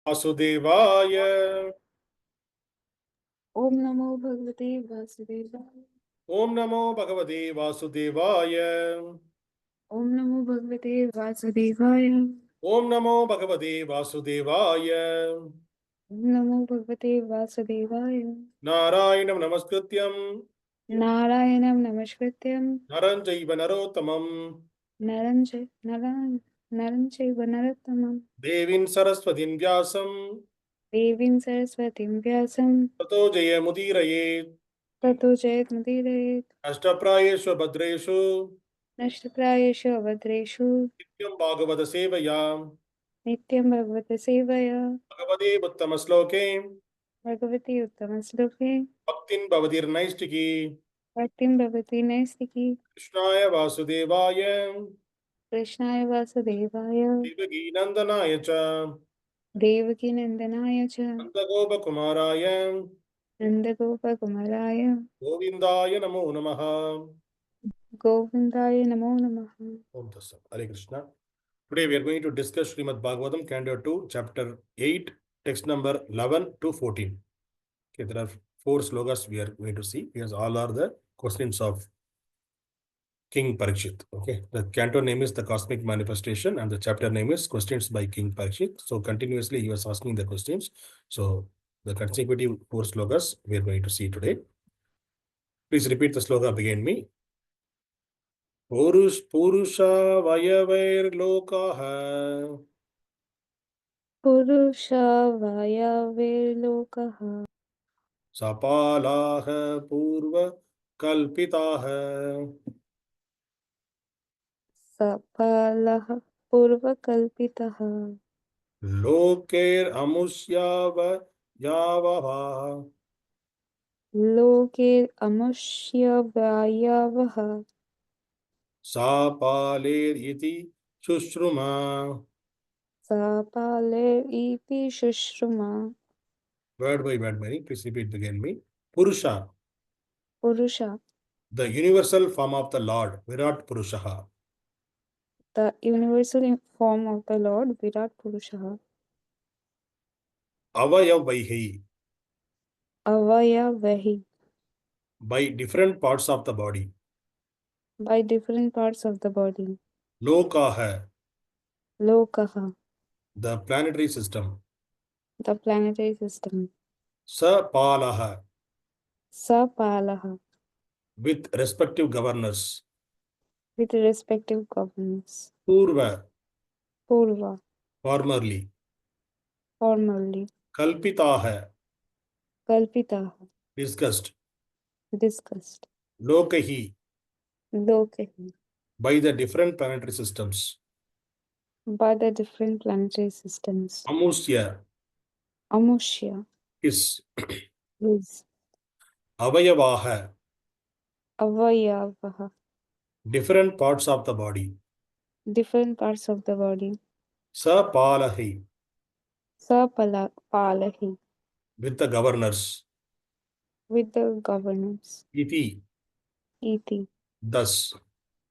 वासुदेवाय ओम नमो भगवते वासुदेवाय। ओम नमो भगवते वासुदेवाय ओम नमो भगवते वासुदेवाय। ओम नमो भगवते वासुदेवाय ओम नमो भगवते वासुदेवाय। नारायणं नमस्कृत्यं नारायणं नमस्कृत्यं नरं चैव नरोत्तमं नरं चैव नरोत्तमं देवीं सरस्वतीं व्यासं देवीं सरस्वतीं व्यासं ततो जयमुदीरयेत्। ततो जयमुदीरयेत्। अष्टप्रायेषु भद्रेषु नष्टप्रायेषु अभद्रेषु नित्यं भागवत सेवया नित्यं भगवत सेवया भगवते उत्तमश्लोके भगवती उत्तमश्लोके भक्तिं भवतीर्नैष्टिकी। भक्तिं भवति नैस्तिकी। कृष्णाय वासुदेवाय कृष्णाय वासुदेवाय देवकीनन्दनाय च देवकी नंदनाय च नन्दगोपकुमाराय नंदगोपकुमाराय गोविन्दाय नमो नमः। गोविंदाय नमो नमः। Om Dasa. Hare Krishna. Today we are going to discuss Srimad Bhagavatam, Canto 2, Chapter 8, text number 11 to 14. Okay, there are 4 slokas we are going to see. Because all are the questions of King Parikshit. Okay, the canto name is the Cosmic Manifestation and the chapter name is Questions by King Parikshit. So continuously he was asking the questions. So the consecutive 4 slokas we are going to see today. Please repeat the sloka behind me. पुरुषा वयवैर्लोकाः पुरुषा वायवेर्लोकः सपालाः पूर्वकल्पिताः सफलः पूर्वकल्पितः लोकैरमुष्यावयावः लोकेऽमुष्यवायवः सापालेरिति शुश्रुमा. सपालेरिति शुश्रुमा. Word by word, Mary. Please repeat again me. Purusha, Purusha, the universal form of the Lord, virāṭ-puruṣa. the universal form of the Lord, virāṭ-puruṣa. Avayavaihi, Avayavahi, by different parts of the body. by different parts of the body. Lokaha, Lokaha, the planetary system. the planetary system. Sapalaha, Sapalaha, with respective governors. with respective governments. Purva, Purva, formerly. formerly. Kalpitaha, Kalpitaha, discussed. discussed. Lokahi, Lokahi, by the different planetary systems. by the different planetary systems. Amusya, Amushya, his. his. Avayavaha, Avayavaha, different parts of the body. different parts of the body. Sapalahi, Sapalahi, with the governors. with the governance. Iti, Iti, thus.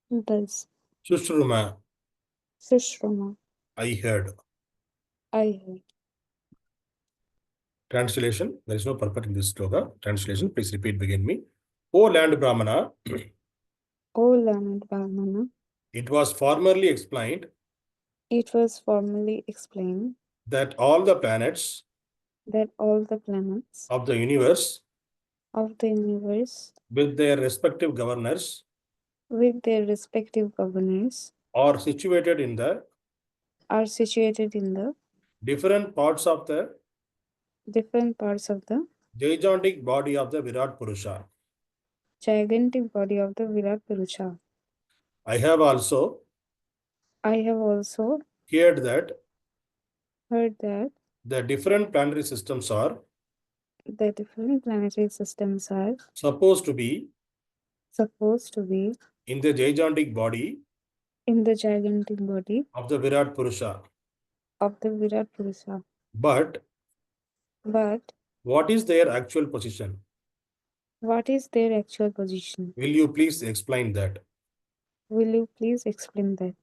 thus. Sushruma, Sushrama, I heard. I heard. Translation, there is no purport in this sloka. Translation, please repeat begin me. O land Brahmana, O learned brāhmaṇa, it was formerly explained it was formally explained that all the planets that all the planets of the universe of the universe with their respective governors with their respective governors are situated in the different parts of the gigantic body of the virāṭ-puruṣa. gigantic body of the virāṭ-puruṣa. I have also heard that the different planetary systems are supposed to be in the gigantic body in the gigantic body of the virāṭ-puruṣa. of the virāṭ-puruṣa. But what is their actual position? What is their actual position? Will you please explain that? Will you please explain that?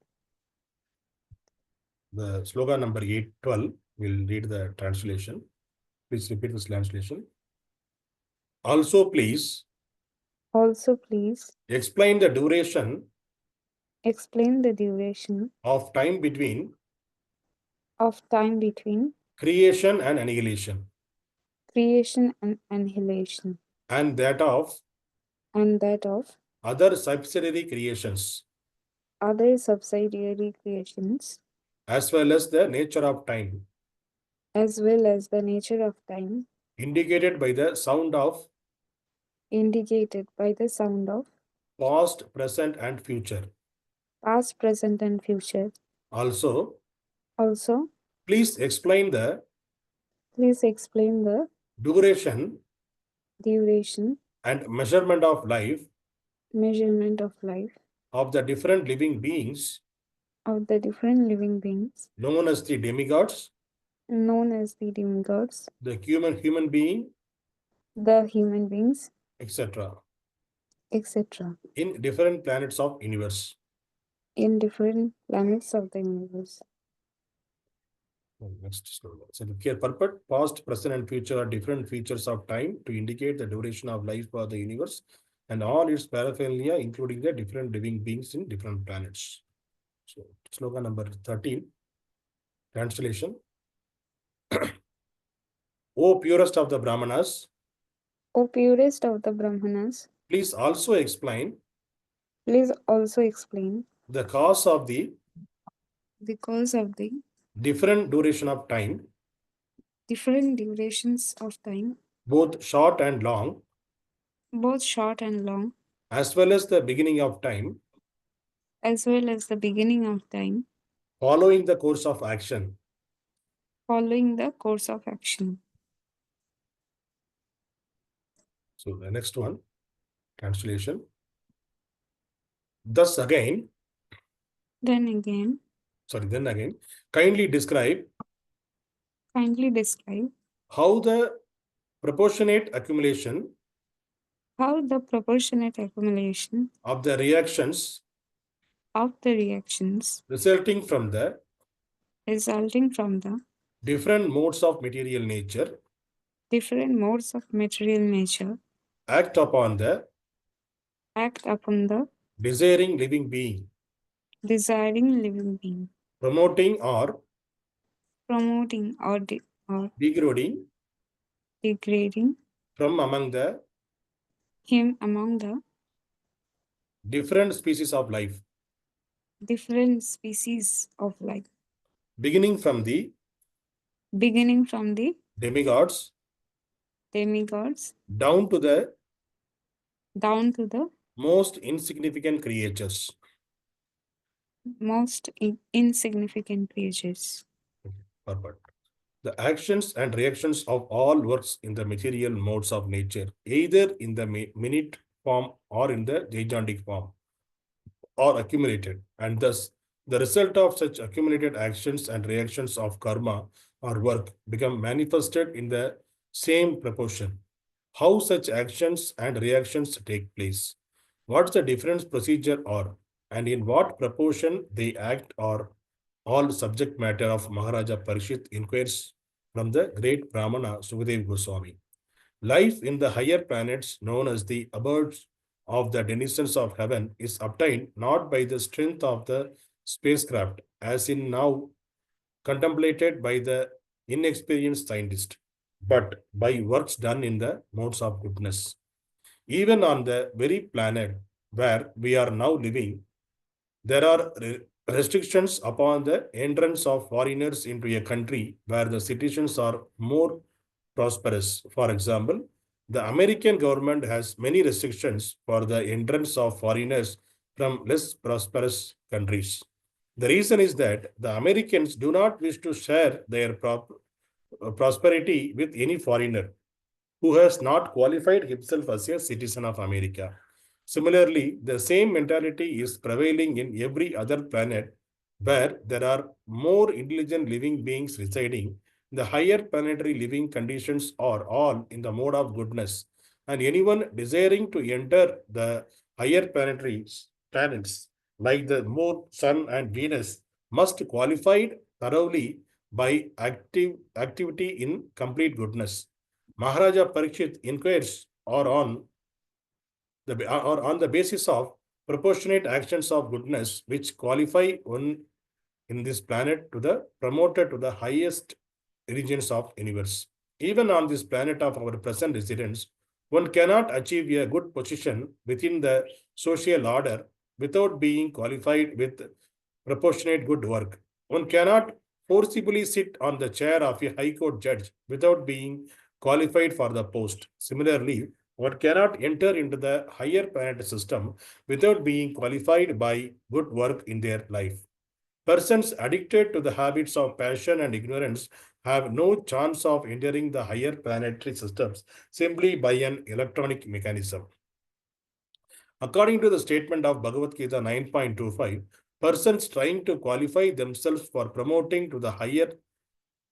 The sloka number 12. We'll read the translation. Please repeat this translation. Also, please explain the duration explain the duration of time between of time between creation and annihilation, creation and annihilation, and that of other subsidiary creations, other subsidiary creations, as well as the nature of time, as well as the nature of time, indicated by the sound of indicated by the sound of past, present, and future. past, present, and future. Also, Also, please explain the please explain the duration duration, and measurement of life measurement of life of the different living beings of the different living beings known as the demigods, known as the demigods, the human being, the human beings, etc., etc., in different planets of universe. in different planets of the universe. Next slogan. So the here purport, past, present, and future are different features of time to indicate the duration of life for the universe and all its paraphernalia, including the different living beings in different planets. So slogan number 13, translation. O purest of the Brahmanas, O purest of the Brahmanas, please also explain please also explain the cause of the the cause of the different duration of time, different durations of time, both short and long, both short and long, as well as the beginning of time, as well as the beginning of time, following the course of action. following the course of action. So the next one, translation. Thus again, Then again, kindly describe kindly describe how the proportionate accumulation how the proportionate accumulation of the reactions of the reactions resulting from the resulting from the different modes of material nature different modes of material nature act upon the act upon the desiring living being, desiring living being, promoting or promoting or degrading degrading from among the him among the different species of life, different species of life, beginning from the beginning from the demigods demigods down to the down to the most insignificant creatures. most insignificant creatures. Purport. The actions and reactions of all works in the material modes of nature, either in the minute form or in the gigantic form, are accumulated, and thus the result of such accumulated actions and reactions of karma or work become manifested in the same proportion. How such actions and reactions take place, what the different procedure are, and in what proportion they act are all subject matter of Maharaja Parikshit inquires from the great Brahmana Sukadeva Goswami. Life in the higher planets, known as the abodes of the denizens of heaven, is obtained not by the strength of the spacecraft, as in now contemplated by the inexperienced scientist, but by works done in the modes of goodness. Even on the very planet where we are now living, there are restrictions upon the entrance of foreigners into a country where the citizens are more prosperous. For example, the American government has many restrictions for the entrance of foreigners from less prosperous countries. The reason is that the Americans do not wish to share their prosperity with any foreigner who has not qualified himself as a citizen of America. Similarly, the same mentality is prevailing in every other planet where there are more intelligent living beings residing. The higher planetary living conditions are all in the mode of goodness, and anyone desiring to enter the higher planetary planets like the moon, sun, and Venus must qualify thoroughly by activity in complete goodness. Maharaja Parikshit inquires or on the basis of proportionate actions of goodness which qualify one in this planet to the promoted to the highest regions of universe. Even on this planet of our present residence, one cannot achieve a good position within the social order without being qualified with proportionate good work. One cannot forcibly sit on the chair of a high court judge without being qualified for the post. Similarly, one cannot enter into the higher planet system without being qualified by good work in their life. Persons addicted to the habits of passion and ignorance have no chance of entering the higher planetary systems simply by an electronic mechanism. According to the statement of Bhagavad Gita 9.25, persons trying to qualify themselves for promoting to the higher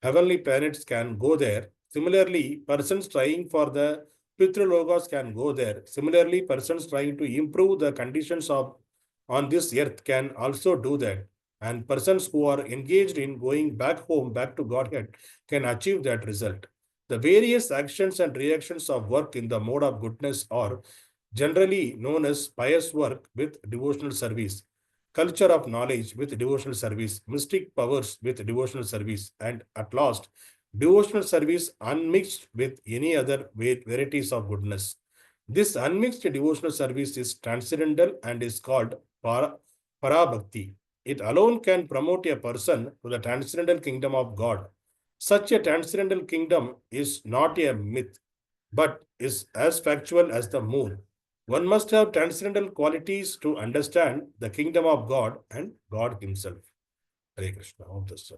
heavenly planets can go there. Similarly, persons trying for the Pitralokas can go there. Similarly, persons trying to improve the conditions of on this earth can also do that. And persons who are engaged in going back home, back to Godhead, can achieve that result. The various actions and reactions of work in the mode of goodness are generally known as pious work with devotional service, culture of knowledge with devotional service, mystic powers with devotional service, and at last, devotional service unmixed with any other varieties of goodness. This unmixed devotional service is transcendental and is called Parabhakti. It alone can promote a person to the transcendental kingdom of God. Such a transcendental kingdom is not a myth, but is as factual as the moon. One must have transcendental qualities to understand the kingdom of God and God Himself. Hare Krishna. Om Dasa.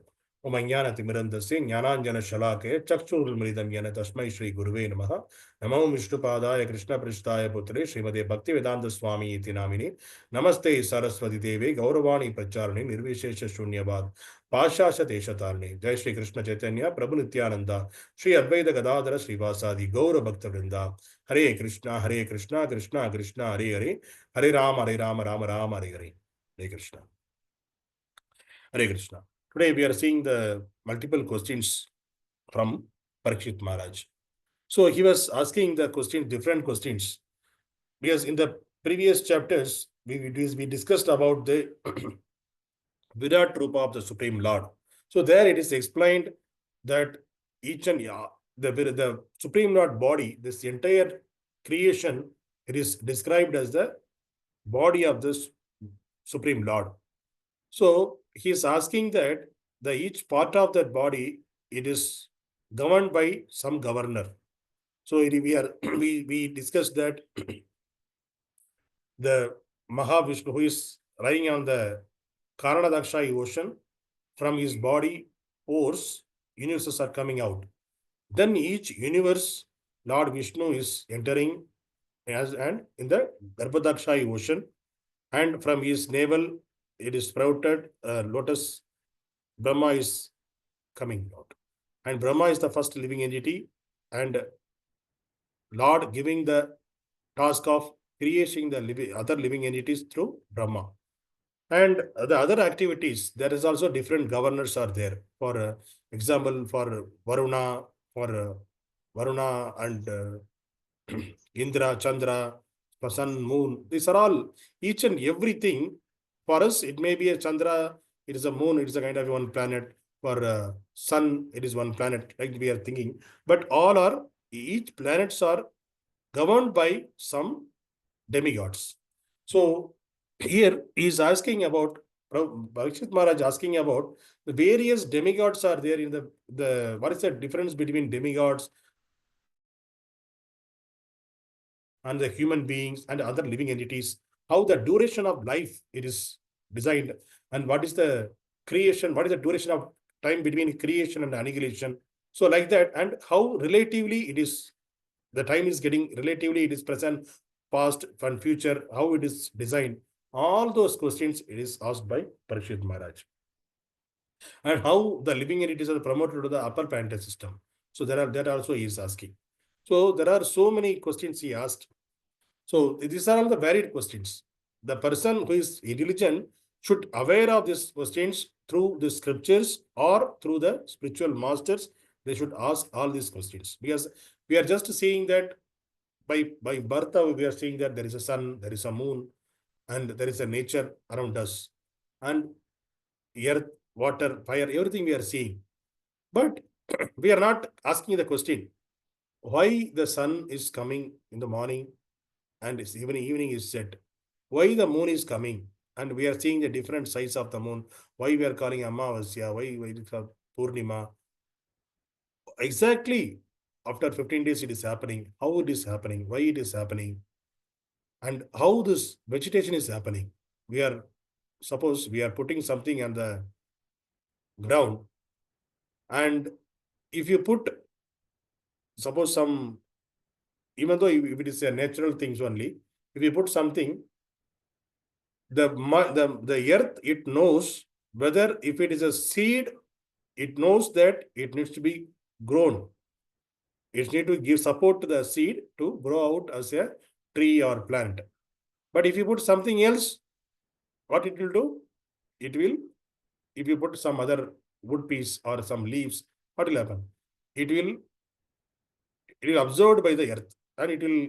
Om Ajnana Timirandasya Jnananjana Shalake Chakshurmridam Yana Tasmai Shri Guruve Namaha Namo Vishnupadaya Krishna Pristaya Putre Srimade Bhaktivedanta Swami Iti Namini Namaste Saraswati Deve Gauravani Pracharani Nirvishesha Shunyavad Pashasha Deshatarni Jai Shri Krishna Chaitanya Prabhu Nityananda Shri Advaita Gadadhara Srivasadi Gaura Bhakta Vrinda Hare Krishna Krishna Krishna Hare Hare Hare Rama Rama Hare Hare. Hare Krishna. Hare Krishna. Today we are seeing the multiple questions from Parikshit Maharaj. So he was asking the question, different questions. Because in the previous chapters, we discussed about the virāṭ-puruṣa of the Supreme Lord. So there it is explained that each and the Supreme Lord body, this entire creation, it is described as the body of this Supreme Lord. So he is asking that each part of that body, it is governed by some governor. So we discussed that the Mahavishnu, who is riding on the Karanadaksha ocean, from his body pores, universes are coming out. Then each universe, Lord Vishnu is entering and in the Garbhadaksha ocean, and from his navel it is sprouted lotus. Brahma is coming out, and Brahma is the first living entity, and Lord giving the task of creating the other living entities through Brahma. And the other activities, there is also different governors are there. For example, for Varuna, and Indra, Chandra, for sun, moon. These are all, each and everything. For us, it may be a Chandra, it is a moon, it is a kind of one planet. For sun, it is one planet, like we are thinking. But each planets are governed by some demigods. So here he is asking about, Parikshit Maharaj asking about the various demigods are there in the what is the difference between demigods and the human beings and other living entities, how the duration of life it is designed, and what is the creation, what is the duration of time between creation and annihilation. So like that, and how relatively it is, the time is getting relatively, it is present, past and future, how it is designed. All those questions it is asked by Parikshit Maharaj. And how the living entities are promoted to the upper planetary system. So that also he is asking. So there are so many questions he asked. So these are all the varied questions. The person who is intelligent should aware of these questions through the scriptures or through the spiritual masters, they should ask all these questions. Because we are just seeing that by birth, we are seeing that there is a sun, there is a moon, and there is a nature around us. And earth, water, fire, everything we are seeing. But we are not asking the question, why the sun is coming in the morning and it's evening is set? Why the moon is coming? And we are seeing the different size of the moon. Why we are calling Amavasya? Why it is called Purnima? Exactly after 15 days it is happening. How it is happening? Why it is happening? And how this vegetation is happening? Suppose we are putting something on the ground, and if you put, suppose some, even though if it is a natural things only, if you put something, the earth, it knows whether if it is a seed, it knows that it needs to be grown. It needs to give support to the seed to grow out as a tree or plant. But if you put something else, what it will do? It will, if you put some other wood piece or some leaves, what will happen? It will absorbed by the earth, and it will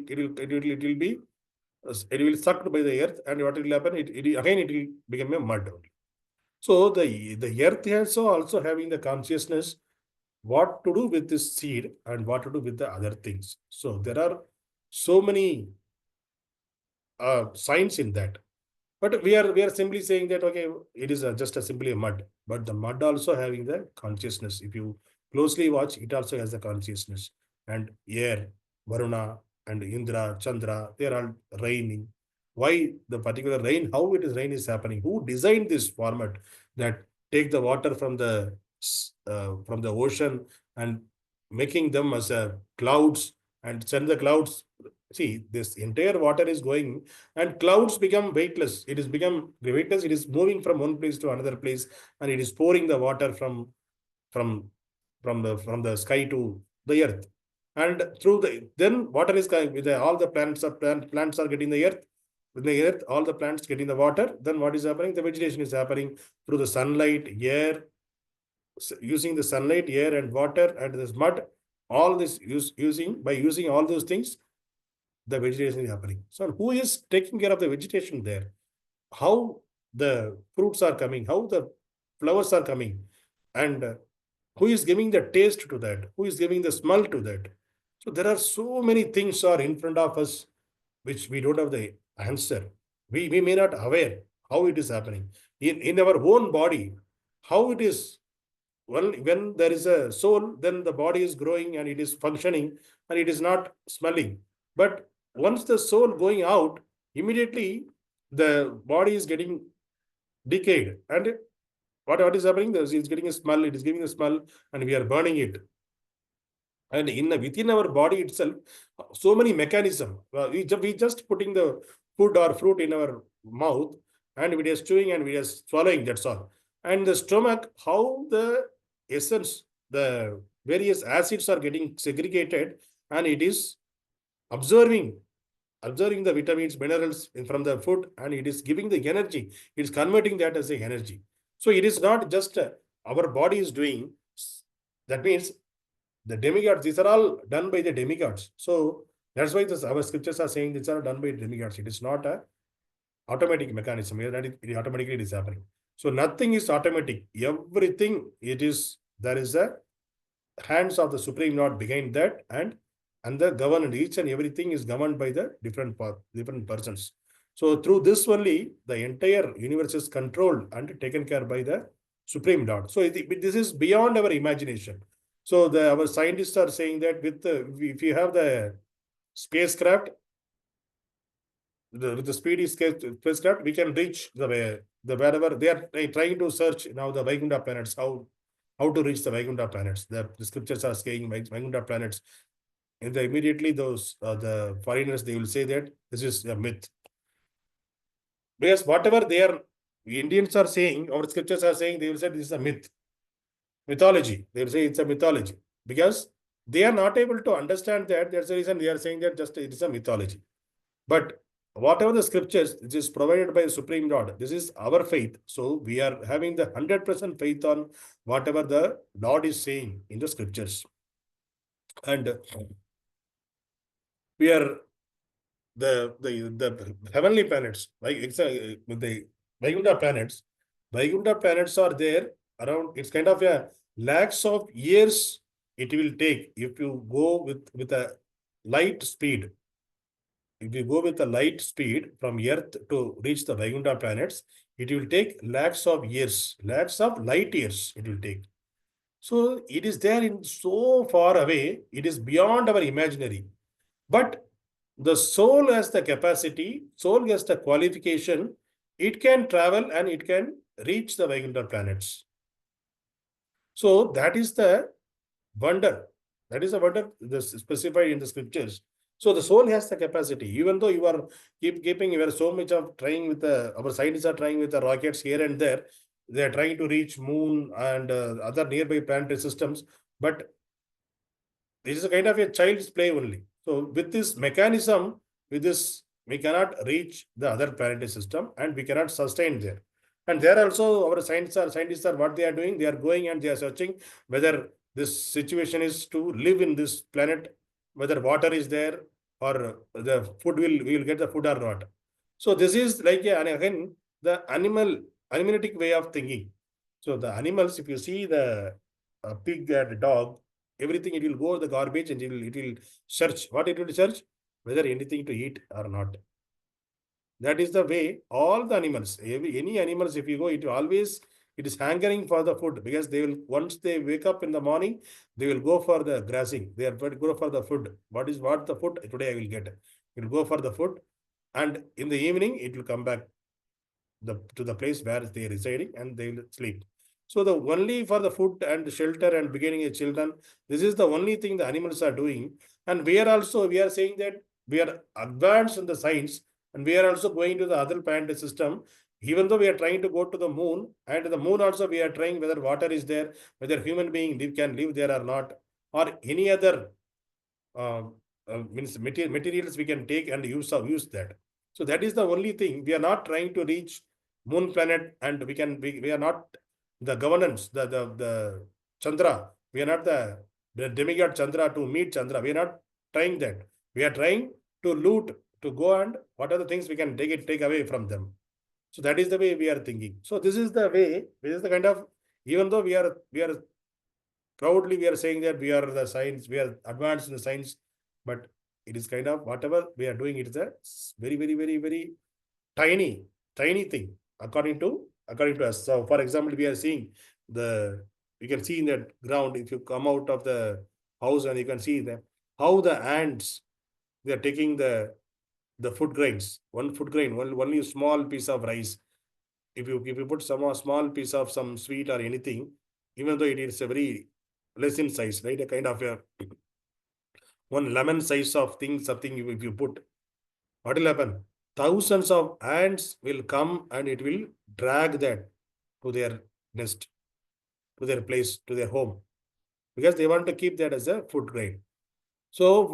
be sucked by the earth, and what will happen? Again it will become a mud only. So the earth also having the consciousness what to do with this seed and what to do with the other things. So there are so many signs in that. But we are simply saying that, okay, it is just simply a mud. But the mud also having the consciousness. If you closely watch, it also has the consciousness. And air, Varuna and Indra, Chandra, they are all raining. Why the particular rain? How it is rain is happening? Who designed this format that take the water from the ocean and making them as clouds and send the clouds? See, this entire water is going and clouds become weightless. It is become weightless. It is moving from one place to another place, and it is pouring the water from the sky to the earth. And through then water is coming with all the plants are getting the earth. With the earth, all the plants getting the water. Then what is happening? The vegetation is happening through the sunlight, air, using the sunlight, air, and water, and this mud. All this using all those things, the vegetation is happening. So who is taking care of the vegetation there? How the fruits are coming, how the flowers are coming, and who is giving the taste to that? Who is giving the smell to that? So there are so many things are in front of us which we don't have the answer. We may not aware how it is happening. In our own body, how it is. Well, when there is a soul, then the body is growing and it is functioning and it is not smelling. But once the soul going out, immediately the body is getting decayed. And what is happening? It's getting a smell, it is giving a smell, and we are burning it. And within our body itself, so many mechanisms. We just putting the food or fruit in our mouth, and we are chewing and we are swallowing, that's all. And the stomach, how the essence, the various acids are getting segregated, and it is observing the vitamins, minerals from the food, and it is giving the energy. It is converting that as a energy. So it is not just our body is doing. That means the demigods, these are all done by the demigods. So that's why our scriptures are saying these are done by demigods. It is not a automatic mechanism. It automatically is happening. So nothing is automatic. Everything there is a hands of the Supreme Lord behind that, and the government, each and everything is governed by the different persons. So through this only, the entire universe is controlled and taken care by the Supreme Lord. So this is beyond our imagination. So our scientists are saying that if you have the spacecraft, with the speedy spacecraft, we can reach the wherever they are trying to search now the Vaikuntha planets, how to reach the Vaikuntha planets. The scriptures are saying Vaikuntha planets. And immediately those the foreigners, they will say that this is a myth. Because whatever Indians are saying, our scriptures are saying, they will say this is a myth. Mythology. They will say it's a mythology. Because they are not able to understand that. That's the reason they are saying that just it is a mythology. But whatever the scriptures, which is provided by the Supreme Lord, this is our faith. So we are having the 100% faith on whatever the Lord is saying in the scriptures. And we are the heavenly planets, like the Vaikuntha planets. Vaikuntha planets are there around, it's kind of a lakhs of years it will take if you go with a light speed. If you go with a light speed from Earth to reach the Vaikuntha planets, it will take lakhs of years, lakhs of light years it will take. So it is there in so far away, it is beyond our imaginary. But the soul has the capacity, soul has the qualification, it can travel and it can reach the Vaikuntha planets. So that is the wonder. That is the wonder specified in the scriptures. So the soul has the capacity, even though you are keeping, you are so much of trying with our scientists are trying with the rockets here and there. They are trying to reach moon and other nearby planetary systems, but this is a kind of a child's play only. So with this mechanism, with this, we cannot reach the other planetary system and we cannot sustain there. And there also our scientists are what they are doing. They are going and they are searching whether this situation is to live in this planet, whether water is there or the food we will get the food or not. So this is like and again the animalistic way of thinking. So the animals, if you see the pig and dog, everything it will go the garbage and it will search. What it will search? Whether anything to eat or not. That is the way all the animals, any animals, if you go, it always it is hankering for the food, because they will, once they wake up in the morning, they will go for the grazing. They are going to go for the food. What the food today I will get? It will go for the food, and in the evening it will come back to the place where they are residing and they will sleep. So the only for the food and shelter and beginning of children, this is the only thing the animals are doing. And we are saying that we are advanced in the science, and we are also going to the other planet system. Even though we are trying to go to the moon, and the moon also we are trying whether water is there, whether human being can live there or not, or any other means materials we can take and use that. So that is the only thing. We are not trying to reach moon planet, and we are not the governance, the Chandra. We are not the demigod Chandra to meet Chandra. We are not trying that. We are trying to loot, to go and what are the things we can take away from them. So that is the way we are thinking. So this is the way, this is the kind of, even though we are proudly we are saying that we are the science, we are advanced in the science, but it is kind of whatever we are doing, it is a very, very, very, very tiny thing according to us. So for example, we are seeing you can see in that ground, if you come out of the house and you can see how the ants, they are taking the food grains, one food grain, only a small piece of rice. If you put some small piece of some sweet or anything, even though it is a very less in size, right? A kind of a one lemon size of thing, something if you put, what will happen? Thousands of ants will come and it will drag that to their nest, to their place, to their home, because they want to keep that as a food grain. So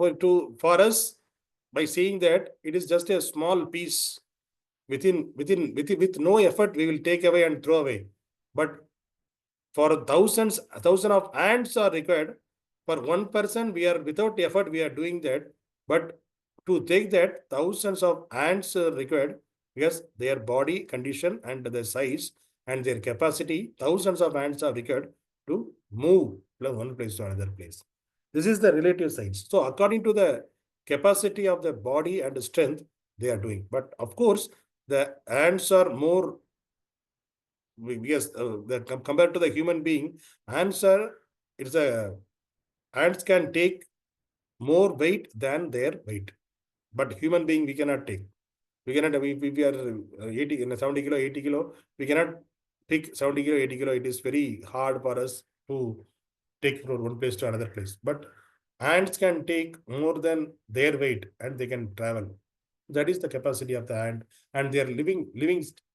for us, by seeing that it is just a small piece, with no effort we will take away and throw away. But for thousands of ants are required. For one person, we are without effort, we are doing that. But to take that, thousands of ants are required, because their body condition and their size and their capacity, thousands of ants are required to move from one place to another place. This is the relative size. So according to the capacity of the body and the strength, they are doing. But of course, the ants are more, yes, compared to the human being, ants can take more weight than their weight. But human being, we cannot take. We cannot, if we are 70 kilo, 80 kilo, we cannot pick 70 kilo, 80 kilo. It is very hard for us to take from one place to another place. But ants can take more than their weight and they can travel. That is the capacity of the ant, and their living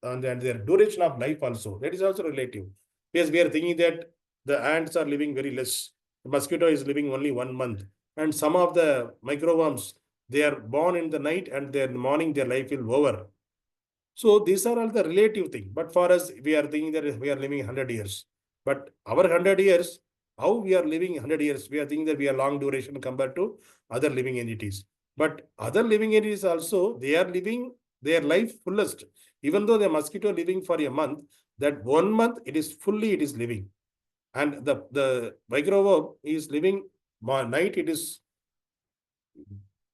and their duration of life also. That is also relative. Yes, we are thinking that the ants are living very less. The mosquito is living only 1 month, and some of the microworms they are born in the night and in the morning their life will over. So these are all the relative thing. But for us, we are thinking that we are living 100 years. But our 100 years, how we are living 100 years, we are thinking that we are long duration compared to other living entities. But other living entities also, they are living their life fullest. Even though the mosquito living for a month, that 1 month it is fully it is living. And the microbe is living night, it is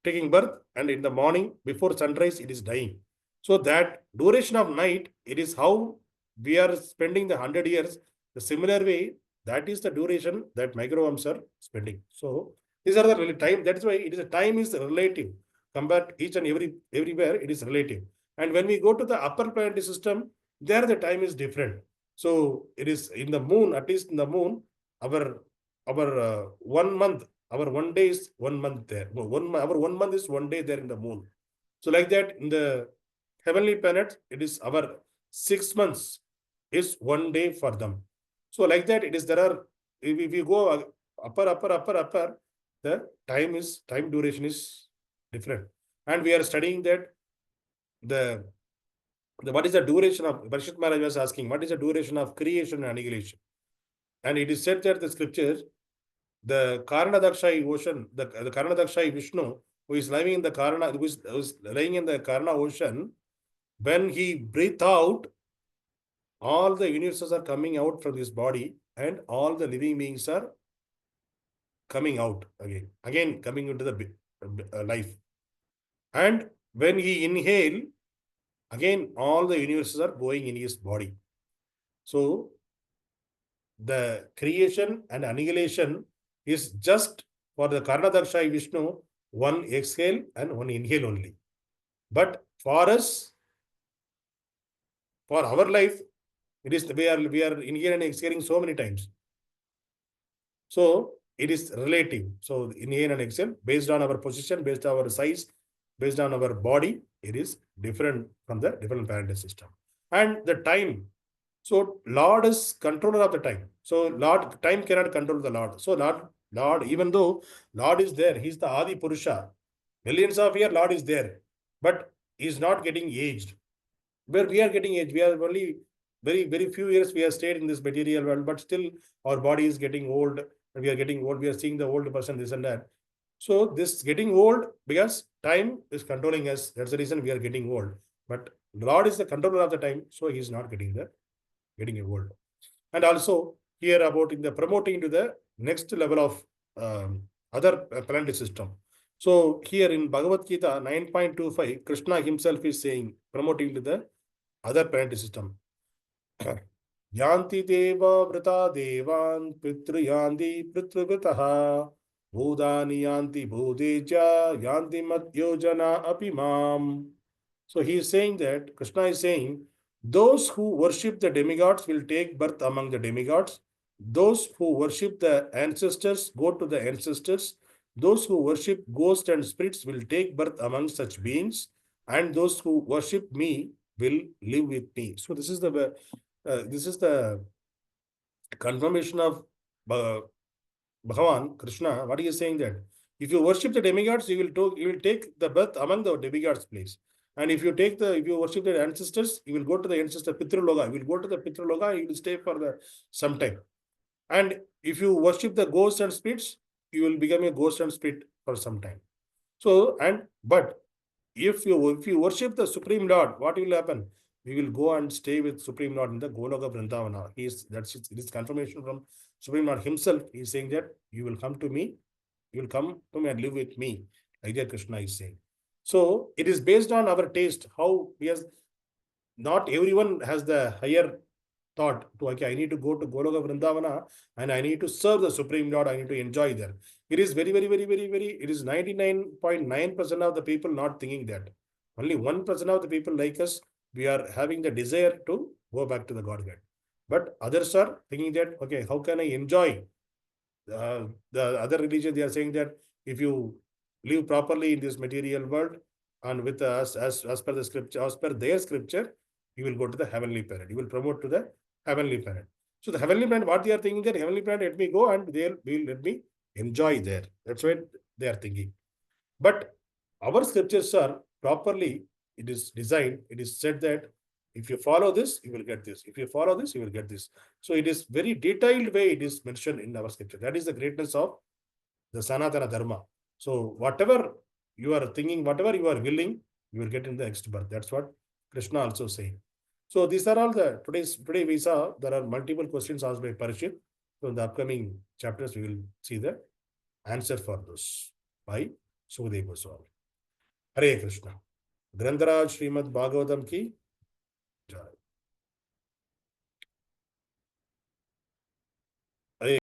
taking birth, and in the morning before sunrise it is dying. So that duration of night, it is how we are spending the 100 years. The similar way, that is the duration that microbes are spending. So these are the time. That's why it is a time is relative. Compared to each and everywhere, it is relative. And when we go to the upper planetary system, there the time is different. So it is in the moon, at least in the moon, our 1 month, our 1 day is 1 month there. Our 1 month is 1 day there in the moon. So like that, in the heavenly planet, it is our 6 months is 1 day for them. So like that, it is there are, if you go upper, the time duration is different. And we are studying that the what is the duration of, Parikshit Maharaj was asking, what is the duration of creation and annihilation? And it is said that the scripture, the Karanadaksha ocean, the Karanadaksha Vishnu, who is living in the Karana, who is lying in the Karana ocean, when he breathes out, all the universes are coming out from his body, and all the living beings are coming out again coming into the life. And when he inhale, again all the universes are going in his body. So the creation and annihilation is just for the Karanadaksha Vishnu, one exhale and one inhale only. But for us, for our life, it is we are inhaling and exhaling so many times. So it is relative. So inhale and exhale based on our position, based on our size, based on our body, it is different from the different planetary system. And the time. So Lord is controller of the time. So Lord, time cannot control the Lord. So Lord, even though Lord is there, he's the Adi Purusha. Millions of years, Lord is there, but he's not getting aged. Where we are getting aged, we are only very few years we have stayed in this material world, but still our body is getting old. We are getting old. We are seeing the old person, this and that. So this getting old because time is controlling us. That's the reason we are getting old. But Lord is the controller of the time, so he is not getting old. And also here about in the promoting to the next level of other planetary system. So here in Bhagavad Gita 9.25, Krishna himself is saying, promoting to the other planetary system. Yanti deva vrita devan pitruyanti pitruvitaha bhudani yanti bhudeja yanti matyojana apimam. So he is saying that, Krishna is saying, those who worship the demigods will take birth among the demigods. Those who worship the ancestors go to the ancestors. Those who worship ghosts and spirits will take birth among such beings. And those who worship me will live with me. So this is the confirmation of Bhagavan, Krishna. What he is saying that if you worship the demigods, you will take the birth among the demigods place. And if you worship the ancestors, you will go to the ancestor Pitruloga. You will go to the Pitruloga, you will stay for some time. And if you worship the ghosts and spirits, you will become a ghost and spirit for some time. So, but if you worship the Supreme Lord, what will happen? We will go and stay with Supreme Lord in the Goloka Vrindavana. It is confirmation from Supreme Lord himself. He is saying that you will come to me, you will come to me and live with me. Like that Krishna is saying. So it is based on our taste, how not everyone has the higher thought to, okay, I need to go to Goloka Vrindavana and I need to serve the Supreme Lord, I need to enjoy there. It is very, it is 99.9% of the people not thinking that. Only 1% of the people like us, we are having the desire to go back to the Godhead. But others are thinking that, okay, how can I enjoy? The other religion, they are saying that if you live properly in this material world and with us, as per the scripture, as per their scripture, you will go to the heavenly planet. You will promote to the heavenly planet. So the heavenly planet, what they are thinking that heavenly planet, let me go and they will let me enjoy there. That's what they are thinking. But our scriptures are properly, it is designed, it is said that if you follow this, you will get this. If you follow this, you will get this. So it is very detailed way it is mentioned in our scripture. That is the greatness of the Sanatana Dharma. So whatever you are thinking, whatever you are willing, you will get in the next birth. That's what Krishna also saying. So these are all the today we saw there are multiple questions asked by Parikshit. So in the upcoming chapters, we will see the answer for those by Sukadeva Goswami. Hare Krishna. Grantaraj Srimad Bhagavatam ki